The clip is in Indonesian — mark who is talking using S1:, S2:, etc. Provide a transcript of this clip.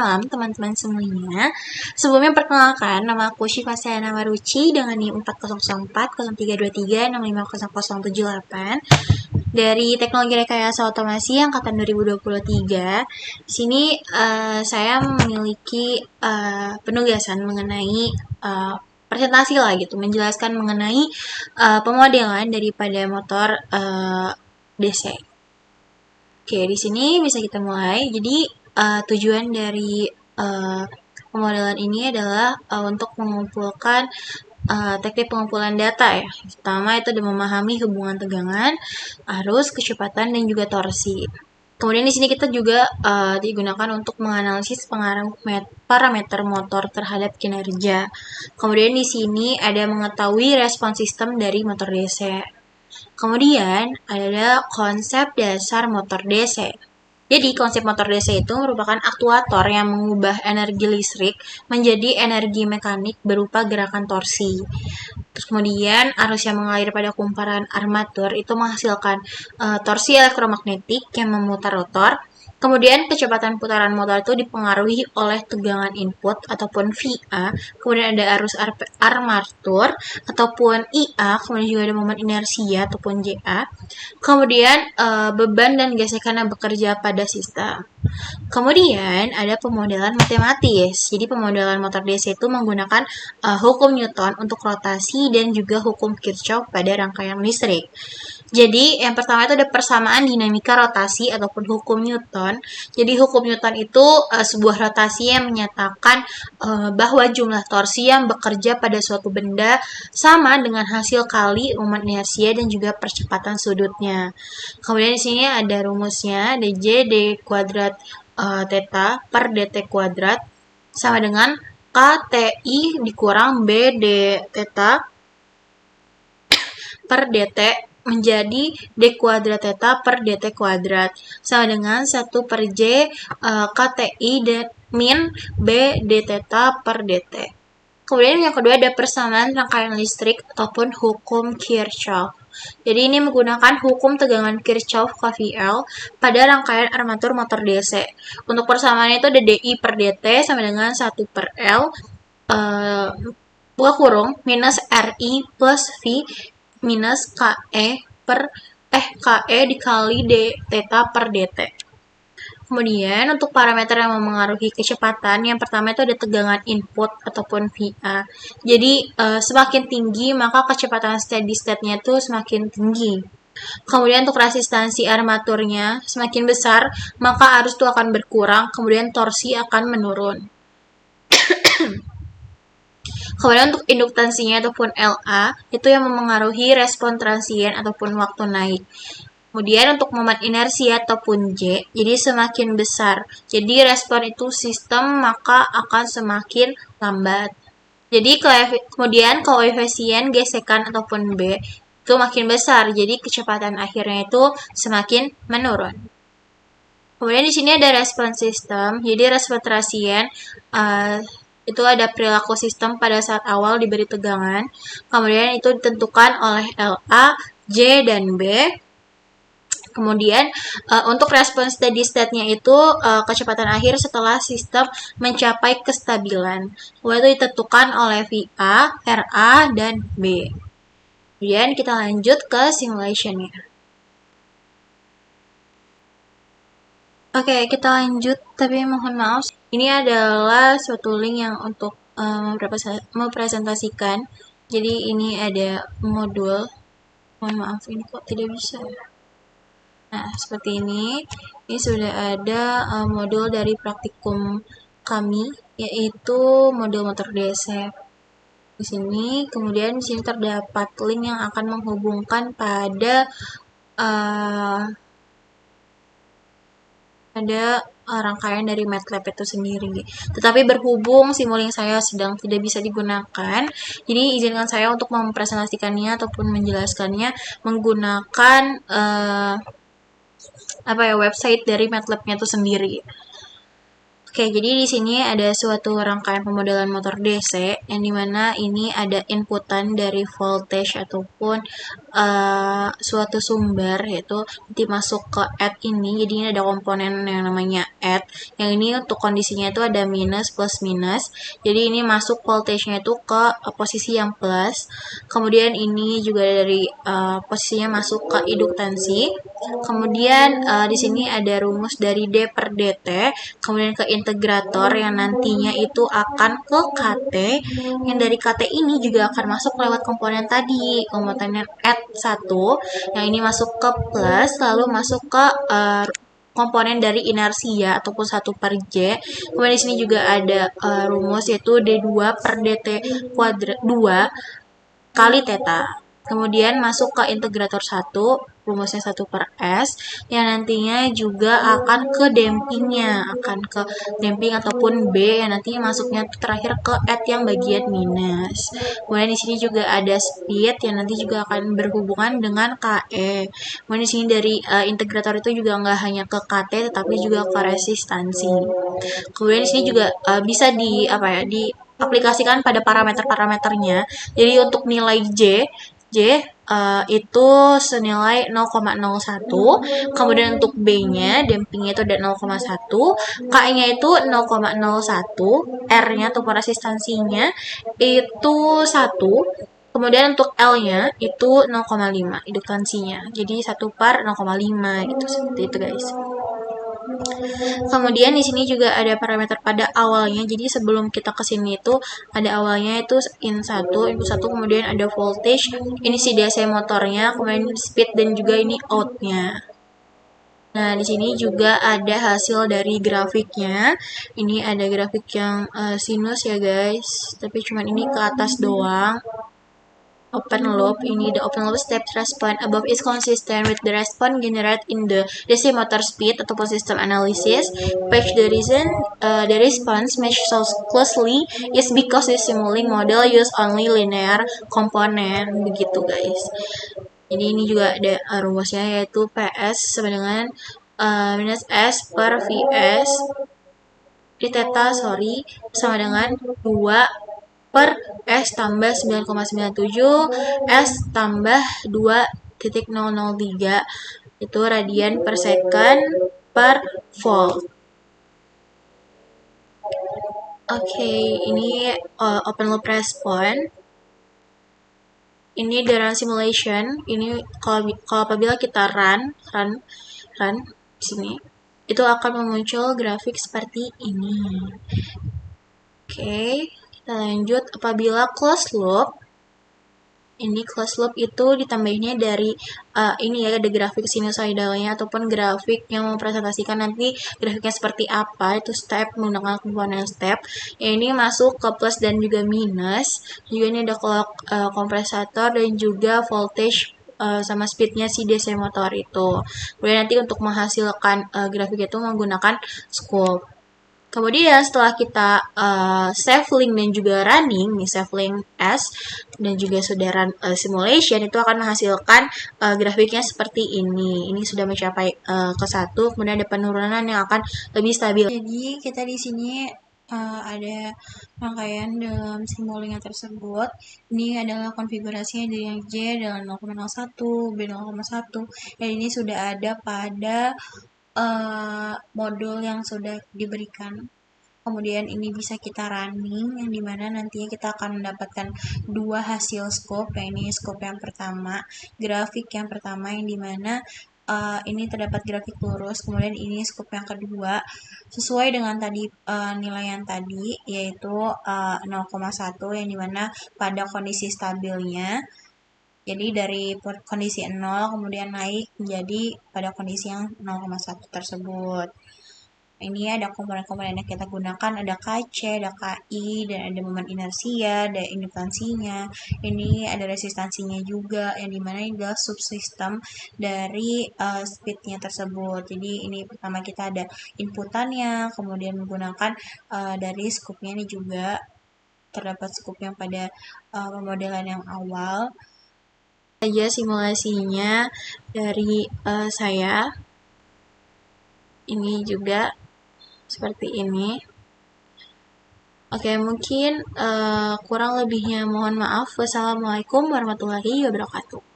S1: Malam teman-teman semuanya. Sebelumnya perkenalkan, nama aku Syifa Sayana Maruci dengan NIM 40040323650078 dari Teknologi Rekayasa Otomasi angkatan 2023. Di sini saya memiliki penugasan mengenai presentasi lah gitu, menjelaskan mengenai pemodelan daripada motor DC. Oke, di sini bisa kita mulai. Jadi tujuan dari pemodelan ini adalah untuk mengumpulkan teknik pengumpulan data ya. Pertama itu memahami hubungan tegangan, arus, kecepatan dan juga torsi. Kemudian di sini kita juga digunakan untuk menganalisis pengaruh parameter motor terhadap kinerja. Kemudian di sini ada mengetahui respon sistem dari motor DC. Kemudian ada konsep dasar motor DC. Jadi konsep motor DC itu merupakan aktuator yang mengubah energi listrik menjadi energi mekanik berupa gerakan torsi. Terus kemudian arus yang mengalir pada kumparan armatur itu menghasilkan torsi elektromagnetik yang memutar rotor. Kemudian kecepatan putaran motor itu dipengaruhi oleh tegangan input ataupun VA, kemudian ada arus armatur ataupun IA, kemudian juga ada momen inersia ataupun JA. Kemudian beban dan gesekan yang bekerja pada sistem. Kemudian ada pemodelan matematis. Jadi pemodelan motor DC itu menggunakan hukum Newton untuk rotasi dan juga hukum Kirchhoff pada rangkaian listrik. Jadi yang pertama itu ada persamaan dinamika rotasi ataupun hukum Newton. Jadi hukum Newton itu sebuah rotasi yang menyatakan bahwa jumlah torsi yang bekerja pada suatu benda sama dengan hasil kali momen inersia dan juga percepatan sudutnya. Kemudian di sini ada rumusnya, dj d kuadrat theta per dt kuadrat sama dengan kti dikurang b d theta per dt menjadi d kuadrat theta per dt kuadrat sama dengan 1 per j kti min b d theta per dt. Kemudian yang kedua ada persamaan rangkaian listrik ataupun hukum Kirchhoff. Jadi ini menggunakan hukum tegangan Kirchhoff KVL pada rangkaian armatur motor DC. Untuk persamaannya itu ada DI per DT sama dengan 1 per L buka kurung minus RI plus V minus KE dikali D theta per DT. Kemudian untuk parameter yang memengaruhi kecepatan, yang pertama itu ada tegangan input ataupun VA. Jadi semakin tinggi maka kecepatan steady state-nya itu semakin tinggi. Kemudian untuk resistansi armaturnya semakin besar maka arus itu akan berkurang, kemudian torsi akan menurun. Kemudian untuk induktansinya ataupun LA itu yang memengaruhi respon transien ataupun waktu naik. Kemudian untuk momen inersia ataupun J, jadi semakin besar. Jadi respon itu sistem maka akan semakin lambat. Jadi kemudian koefisien gesekan ataupun B itu makin besar. Jadi kecepatan akhirnya itu semakin menurun. Kemudian di sini ada respon sistem. Jadi respon transien itu ada perilaku sistem pada saat awal diberi tegangan. Kemudian itu ditentukan oleh LA, J, dan B. Kemudian untuk respon steady state-nya itu kecepatan akhir setelah sistem mencapai kestabilan. Kemudian itu ditentukan oleh VA, RA, dan B. Kemudian kita lanjut ke simulation-nya. Oke, kita lanjut, tapi mohon maaf. Ini adalah suatu link yang untuk mempresentasikan. Jadi ini ada modul. Mohon maaf, ini kok tidak bisa. Nah, seperti ini. Ini sudah ada modul dari praktikum kami, yaitu modul motor DC. Di sini, kemudian di sini terdapat link yang akan menghubungkan pada rangkaian dari MATLAB itu sendiri. Tetapi berhubung Simulink saya sedang tidak bisa digunakan, jadi izinkan saya untuk mempresentasikannya ataupun menjelaskannya menggunakan website dari MATLAB-nya itu sendiri. Oke, jadi di sini ada suatu rangkaian pemodelan motor DC yang dimana ini ada inputan dari voltage ataupun suatu sumber, yaitu nanti masuk ke add ini. Jadi ini ada komponen yang namanya add. Yang ini untuk kondisinya itu ada minus plus minus. Jadi ini masuk voltage-nya itu ke posisi yang plus. Kemudian ini juga dari posisinya masuk ke induktansi. Kemudian di sini ada rumus dari D per DT, kemudian ke integrator yang nantinya itu akan ke KT, yang dari KT ini juga akan masuk lewat komponen tadi, komponen add 1, yang ini masuk ke plus, lalu masuk ke komponen dari inersia ataupun 1 per J. Kemudian di sini juga ada rumus yaitu D2 per DT kuadrat 2 kali theta. Kemudian masuk ke integrator 1, rumusnya 1 per S, yang nantinya juga akan ke dampingnya, akan ke damping ataupun B, yang nantinya masuknya terakhir ke add yang bagian minus. Kemudian di sini juga ada speed, yang nanti juga akan berhubungan dengan KE. Kemudian di sini dari integrator itu juga nggak hanya ke KT, tetapi juga ke resistansi. Kemudian di sini juga bisa diaplikasikan pada parameter-parameternya. Jadi untuk nilai J itu senilai 0,01, kemudian untuk B-nya, dampingnya itu ada 0,1, K-nya itu 0,01, R-nya atau resistansinya itu 1, kemudian untuk L-nya itu 0,5, induktansinya. Jadi 1 per 0,5 gitu, seperti itu guys. Kemudian di sini juga ada parameter pada awalnya. Jadi sebelum kita ke sini itu ada awalnya itu input 1, kemudian ada voltage, ini si DC motornya, kemudian speed dan juga ini out-nya. Nah, di sini juga ada hasil dari grafiknya. Ini ada grafik yang sinus ya, guys. Tapi cuman ini ke atas doang. Open loop, ini the open loop step response above is consistent with the response generated in the DC motor speed ataupun system analysis. Page the reason the response match so closely is because the simulating model use only linear component, begitu guys. Jadi ini juga ada rumusnya, yaitu PS sama dengan minus S per VS di theta sama dengan 2 per S tambah 9,97 S tambah 2,003 itu radian per second per volt. Oke, ini open loop response. Ini the run simulation. Ini kalau apabila kita run di sini, itu akan muncul grafik seperti ini. Oke, kita lanjut. Apabila closed loop, ini closed loop itu ditambahinnya dari ini ya, ada grafik sinusoidalnya ataupun grafik yang mempresentasikan nanti grafiknya seperti apa, itu step menggunakan komponen step. Ini masuk ke plus dan juga minus. Juga ini ada kompresator dan juga voltage sama speednya si DC motor itu. Kemudian nanti untuk menghasilkan grafik itu menggunakan scope. Kemudian setelah kita save link dan juga running, nih save link S dan juga sudah run simulation, itu akan menghasilkan grafiknya seperti ini. Ini sudah mencapai ke 1, kemudian ada penurunan yang akan lebih stabil. Jadi kita di sini ada rangkaian dalam simulingnya tersebut. Ini adalah konfigurasinya dari yang J adalah 0,01, B 0,1. Dan ini sudah ada pada modul yang sudah diberikan. Kemudian ini bisa kita running, yang dimana nantinya kita akan mendapatkan 2 hasil scope. Yang ini scope yang pertama, grafik yang pertama, yang dimana ini terdapat grafik lurus. Kemudian ini scope yang kedua sesuai dengan tadi nilai yang tadi, yaitu 0,1, yang dimana pada kondisi stabilnya. Jadi dari kondisi 0 kemudian naik menjadi pada kondisi yang 0,1 tersebut. Ini ada komponen-komponen yang kita gunakan, ada KC, ada KI, dan ada momen inersia, ada induktansinya. Ini ada resistansinya juga, yang dimana ini adalah subsistem dari speednya tersebut. Jadi ini pertama kita ada inputannya, kemudian menggunakan dari scope-nya ini juga terdapat scope yang pada pemodelan yang awal. Saja simulasinya dari saya. Ini juga seperti ini. Oke, mungkin kurang lebihnya mohon maaf. Wassalamualaikum warahmatullahi wabarakatuh.